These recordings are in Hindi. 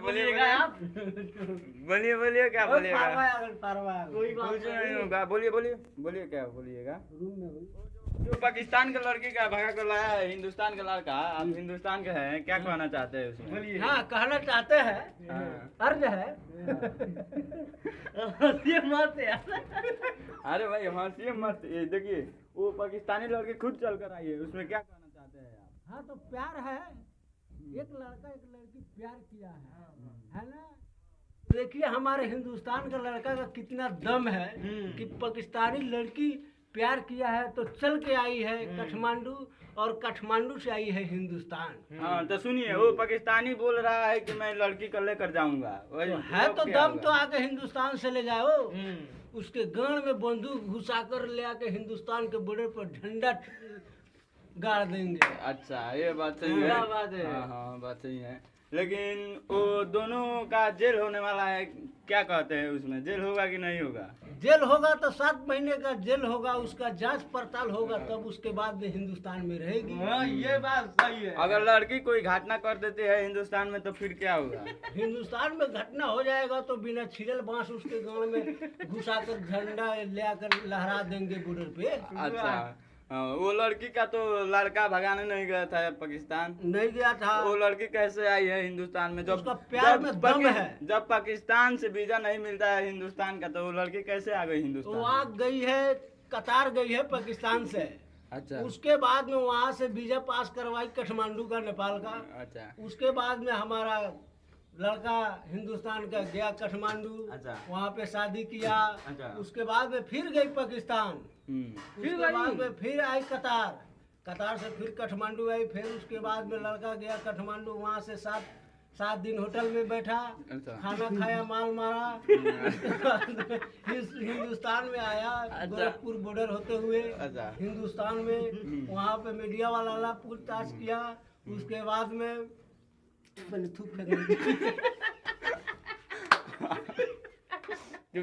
बोलिएगा आप। बोलिए बोलिए क्या बोलिएगा। कोई बात कुछ नहीं होगा, बोलिए बोलिए बोलिए क्या बोलिएगा। रूम में हुई। जो पाकिस्तान के लड़की का भगा कर लाया है हिंदुस्तान का लड़का, आप हिंदुस्तान के हैं, क्या कहना चाहते हैं उसमें? बोलिए। हाँ, कहना चाहते हैं, हाँ। अर्ज है। हंसिए मत यार। अरे भाई हंसिए मत, ये देखिए वो पाकिस्तानी लड़की खुद चल कर आई है, उसमें क्या कहना चाहते हैं आप? हाँ तो प्यार है, एक लड़का एक लड़की प्यार किया है ना। देखिए हमारे हिंदुस्तान का लड़का का कितना दम है कि पाकिस्तानी लड़की प्यार किया है तो चल के आई है काठमांडू, और काठमांडू से आई है हिंदुस्तान। हाँ तो सुनिए, वो पाकिस्तानी बोल रहा है कि मैं लड़की को लेकर जाऊंगा, तो है तो दम तो आके हिंदुस्तान से ले जाओ, उसके गांड में बंदूक घुसाकर ले आके हिंदुस्तान के बॉर्डर पर झंडा गाड़ देंगे। अच्छा ये बात सही है। क्या बात है? हाँ हाँ बात सही है, लेकिन वो दोनों का जेल होने वाला है, क्या कहते हैं उसमें जेल होगा कि नहीं होगा? जेल होगा तो 7 महीने का जेल होगा, उसका जांच पड़ताल होगा, तब उसके बाद में हिंदुस्तान में रहेगी। ये बात सही है। अगर लड़की कोई घटना कर देती है हिंदुस्तान में तो फिर क्या होगा? हिंदुस्तान में घटना हो जाएगा तो बिना छिड़ल बांस उसके गांव में घुसाकर झंडा ले आकर लहरा देंगे बॉर्डर पे। अच्छा वो लड़की का तो लड़का भगाने नहीं गया था पाकिस्तान, नहीं गया था, वो लड़की कैसे आई है हिंदुस्तान में? उसका प्यार में दम है। जब पाकिस्तान से वीजा नहीं मिलता है हिंदुस्तान का, तो वो लड़की कैसे आ गई हिंदुस्तान? वो आ गई है, कतार गई है पाकिस्तान से। अच्छा उसके बाद में वहाँ से वीजा पास करवाई काठमांडू का, नेपाल का। अच्छा उसके बाद में हमारा लड़का हिंदुस्तान का गया काठमांडू, अच्छा। वहाँ पे शादी किया। अच्छा। उसके बाद में फिर गई पाकिस्तान, उसके बाद में फिर आई कतार, कतार से फिर काठमांडू आई, फिर उसके बाद में लड़का गया काठमांडू, वहाँ से 7 दिन होटल में बैठा, अच्छा। खाना खाया, माल मारा। हिंदुस्तान में आया, गोरखपुर बॉर्डर होते हुए अच्छा। हिंदुस्तान में, वहाँ पे मीडिया वाला पूछताछ किया। उसके बाद में मैंने थूक फेंक दी।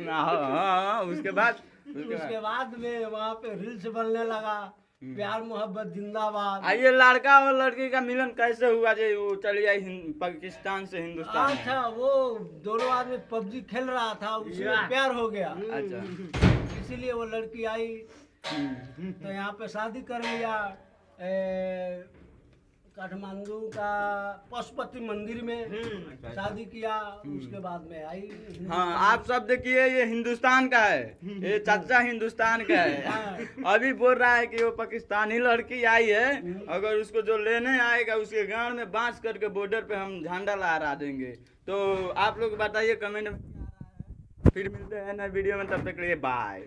हाँ, उसके बाद उसके बाद में वहाँ पे रील्स बनने लगा, प्यार मोहब्बत जिंदाबाद। ये लड़का और लड़की का मिलन कैसे हुआ जो वो चली आई पाकिस्तान से हिंदुस्तान में? अच्छा, वो दोनों आदमी पबजी खेल रहा था, उसमें प्यार हो गया। अच्छा इसीलिए वो लड़की आई तो यहाँ पे शादी कर लिया, काठमांडू का पशुपति मंदिर में शादी किया। उसके बाद में आई। हाँ आप सब देखिए, ये हिंदुस्तान का है, ये चाचा हिंदुस्तान का है। अभी बोल रहा है कि वो पाकिस्तानी लड़की आई है, अगर उसको जो लेने आएगा उसके गांड में बांस करके बॉर्डर पे हम झंडा लहरा देंगे। तो आप लोग बताइए कमेंट में, फिर मिलते हैं नए वीडियो में, तब तक के लिए बाय।